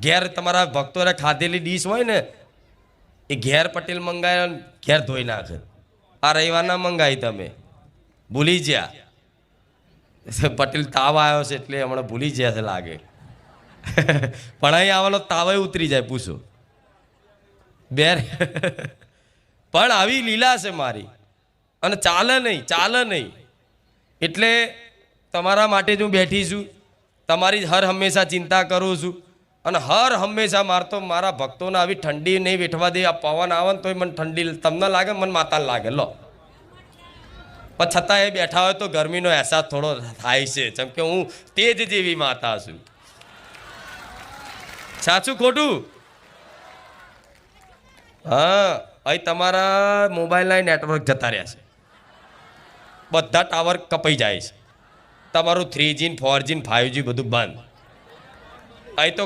ઘેર તમારા ભક્તોને ખાધેલી ડીશ હોય ને એ ઘેર પટેલ મંગાવ્યો ને ઘેર ધોઈ નાખે. આ રવિવારના મંગાવી તમે ભૂલી જ્યા પટેલ તાવ આવ્યો છે એટલે હમણાં ભૂલી ગયા છે લાગે. પણ અહીં આવેલો તાવ ઉતરી જાય પૂછો બેર. પણ આવી લીલા છે મારી અને ચાલે નહીં. એટલે તમારા માટે જ હું બેઠી છું, તમારી હર હંમેશા ચિંતા કરું છું અને હર હંમેશા મારા ભક્તોને આવી ઠંડી નહીં વેઠવા દે. આ પવન આવે ને તોય મને ઠંડી તમને લાગે, મને માતાને લાગે. લો પણ છતાં એ બેઠા હોય તો ગરમીનો અહેસાસ થોડો થાય છે, જેમ કે હું તેજ જેવી માતા છું. સાચું ખોટું? હા, અહીં તમારા મોબાઈલના નેટવર્ક જતા રહ્યા છે, બધા ટાવર કપાઈ જાય છે, તમારું 3G 4G 5G બધું બંધ. અહીં તો